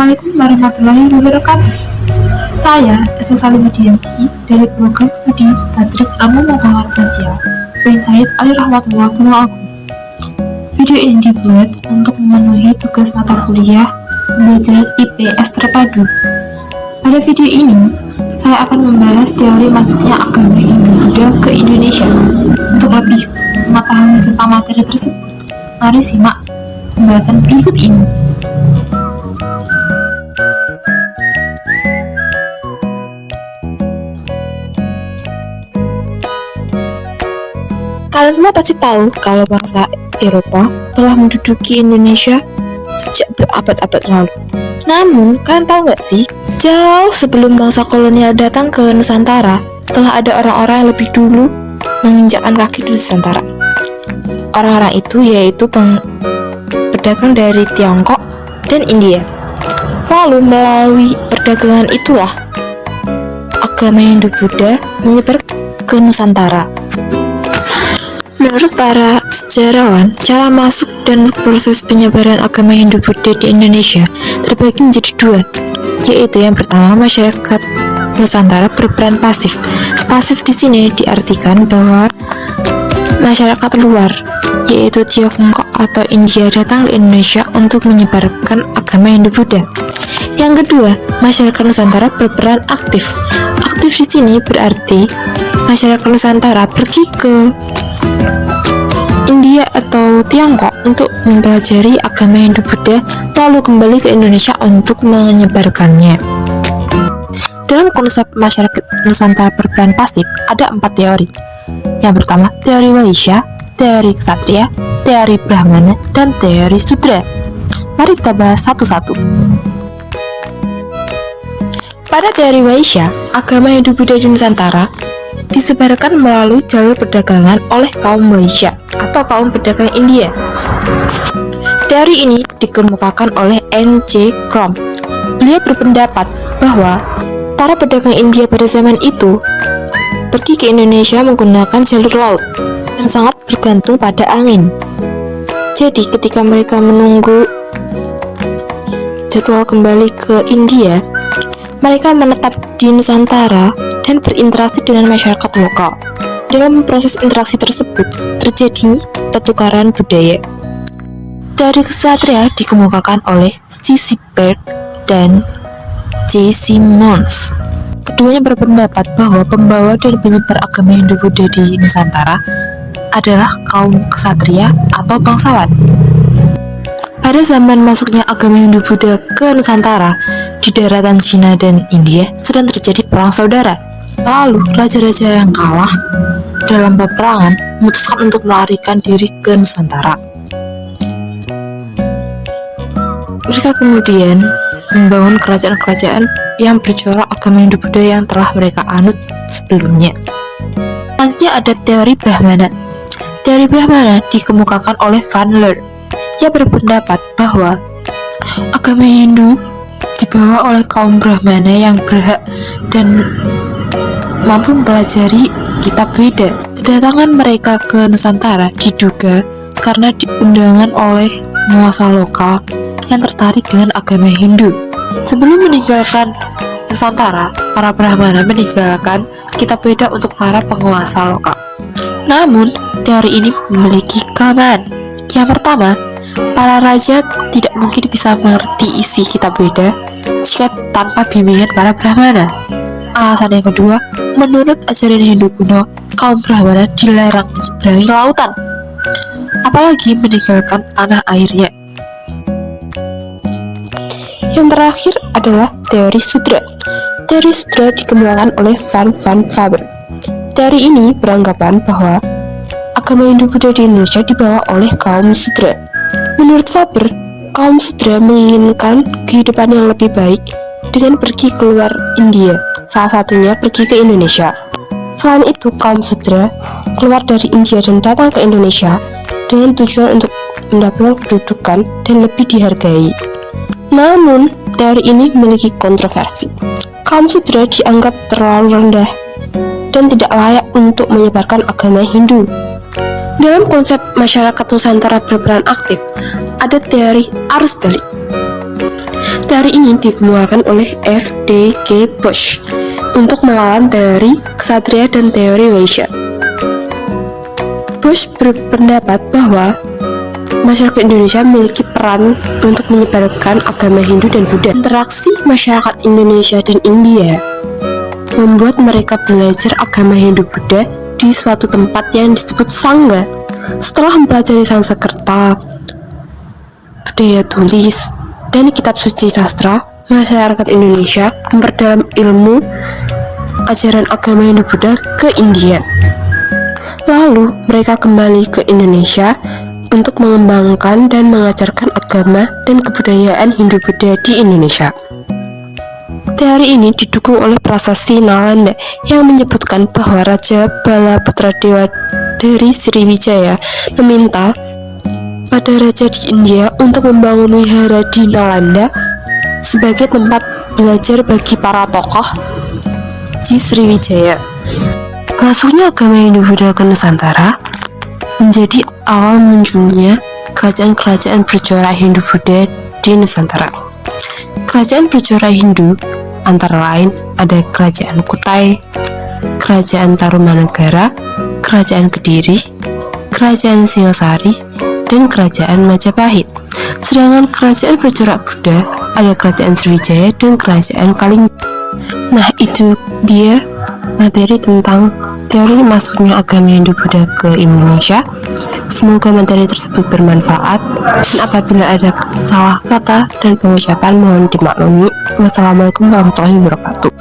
Assalamualaikum warahmatullahi wabarakatuh. Saya Esa Salimudianti dari program studi Tadris Ilmu Pengetahuan Sosial Uin Said Ali Rahmatullah Tunawakun. Video ini dibuat untuk memenuhi tugas mata kuliah pembelajaran IPS terpadu. Pada video ini, saya akan membahas teori masuknya agama Hindu-Buddha ke Indonesia. Untuk lebih mengetahui tentang materi tersebut, mari simak pembahasan berikut ini. Kalian semua pasti tahu kalau bangsa Eropa telah menduduki Indonesia sejak berabad-abad lalu. Namun, kalian tahu nggak sih, jauh sebelum bangsa kolonial datang ke Nusantara, telah ada orang-orang yang lebih dulu menginjakkan kaki di Nusantara. Orang-orang itu yaitu pedagang dari Tiongkok dan India. Lalu melalui perdagangan itulah agama Hindu-Buddha menyebar ke Nusantara. Menurut para sejarawan, cara masuk dan proses penyebaran agama Hindu-Buddha di Indonesia terbagi menjadi dua, yaitu yang pertama, masyarakat Nusantara berperan pasif. Pasif di sini diartikan bahwa masyarakat luar, yaitu Tiongkok atau India, datang ke Indonesia untuk menyebarkan agama Hindu-Buddha. Yang kedua, masyarakat Nusantara berperan aktif. Aktif di sini berarti masyarakat Nusantara pergi ke India atau Tiongkok untuk mempelajari agama Hindu-Buddha, lalu kembali ke Indonesia untuk menyebarkannya. Dalam konsep masyarakat Nusantara berperan pasif, ada 4 teori. Yang pertama, teori Waisya, teori Ksatria, teori Brahmana, dan teori Sudra. Mari kita bahas satu-satu. Pada teori Waisya, agama Hindu-Buddha di Nusantara disebarkan melalui jalur perdagangan oleh kaum Waisya atau kaum pedagang India. Teori ini dikemukakan oleh N.C. Krom. Beliau berpendapat bahwa para pedagang India pada zaman itu pergi ke Indonesia menggunakan jalur laut yang sangat bergantung pada angin. Jadi ketika mereka menunggu jadwal kembali ke India, mereka menetap di Nusantara dan berinteraksi dengan masyarakat lokal. Dalam proses interaksi tersebut, terjadi pertukaran budaya. Teori Ksatria dikemukakan oleh C. Berg dan C. Simmons. Keduanya berpendapat bahwa pembawa dan penyebar agama Hindu-Buddha di Nusantara adalah kaum Ksatria atau bangsawan. Pada zaman masuknya agama Hindu-Buddha ke Nusantara, di daratan Cina dan India sedang terjadi perang saudara. Lalu, raja-raja yang kalah dalam peperangan memutuskan untuk melarikan diri ke Nusantara. Mereka kemudian membangun kerajaan-kerajaan yang bercorak agama Hindu-Buddha yang telah mereka anut sebelumnya. Selanjutnya ada teori Brahmana. Teori Brahmana dikemukakan oleh Van Leer. Ia berpendapat bahwa agama Hindu dibawa oleh kaum Brahmana yang berhak dan mampu mempelajari kitab Weda. Kedatangan mereka ke Nusantara diduga karena diundangan oleh penguasa lokal yang tertarik dengan agama Hindu. Sebelum meninggalkan Nusantara, para Brahmana meninggalkan kitab Weda untuk para penguasa lokal. Namun, teori ini memiliki kelemahan. Yang pertama, para raja tidak mungkin bisa mengerti isi kitab Weda jika tanpa bimbingan para Brahmana. Alasan yang kedua, menurut ajaran Hindu kuno, kaum Brahmana dilarang menyeberangi lautan, apalagi meninggalkan tanah airnya. Yang terakhir adalah teori Sudra. Teori Sudra dikemukakan oleh Van Faber. Teori ini beranggapan bahwa agama Hindu-Buddha di Indonesia dibawa oleh kaum Sudra. Menurut Faber, kaum Sudra menginginkan kehidupan yang lebih baik dengan pergi keluar India, salah satunya pergi ke Indonesia. Selain itu, kaum Sudra keluar dari India dan datang ke Indonesia dengan tujuan untuk mendapatkan kedudukan dan lebih dihargai. Namun, teori ini memiliki kontroversi. Kaum Sudra dianggap terlalu rendah dan tidak layak untuk menyebarkan agama Hindu. Dalam konsep masyarakat Nusantara berperan aktif, ada teori arus balik. Teori ini dikemukakan oleh F.D.K. Bush untuk melawan teori ksatria dan teori Vaishya. Bush berpendapat bahwa masyarakat Indonesia memiliki peran untuk menyebarkan agama Hindu dan Buddha. Interaksi masyarakat Indonesia dan India membuat mereka belajar agama Hindu Buddha di suatu tempat yang disebut Sangha. Setelah mempelajari Sanskerta, budaya tulis, dan kitab suci sastra, masyarakat Indonesia memperdalam ilmu ajaran agama Hindu Buddha ke India. Lalu mereka kembali ke Indonesia untuk mengembangkan dan mengajarkan agama dan kebudayaan Hindu Buddha di Indonesia. Teori ini didukung oleh prasasti Nalanda yang menyebutkan bahwa Raja Bala Putra Dewa dari Sriwijaya meminta pada raja di India untuk membangun wihara di Nalanda sebagai tempat belajar bagi para tokoh di Sriwijaya. Masuknya agama Hindu Buddha ke Nusantara menjadi awal munculnya kerajaan-kerajaan bercorak Hindu Buddha di Nusantara. Kerajaan bercorak Hindu antara lain ada Kerajaan Kutai, Kerajaan Tarumanagara, Kerajaan Kediri, Kerajaan Singosari, dan Kerajaan Majapahit. Sedangkan kerajaan bercorak Buddha ada Kerajaan Sriwijaya dan Kerajaan Kalingga. Nah, itu dia materi tentang teori masuknya agama Hindu Buddha ke Indonesia. Semoga materi tersebut bermanfaat, dan apabila ada salah kata dan pengucapan mohon dimaklumi. Wassalamualaikum warahmatullahi wabarakatuh.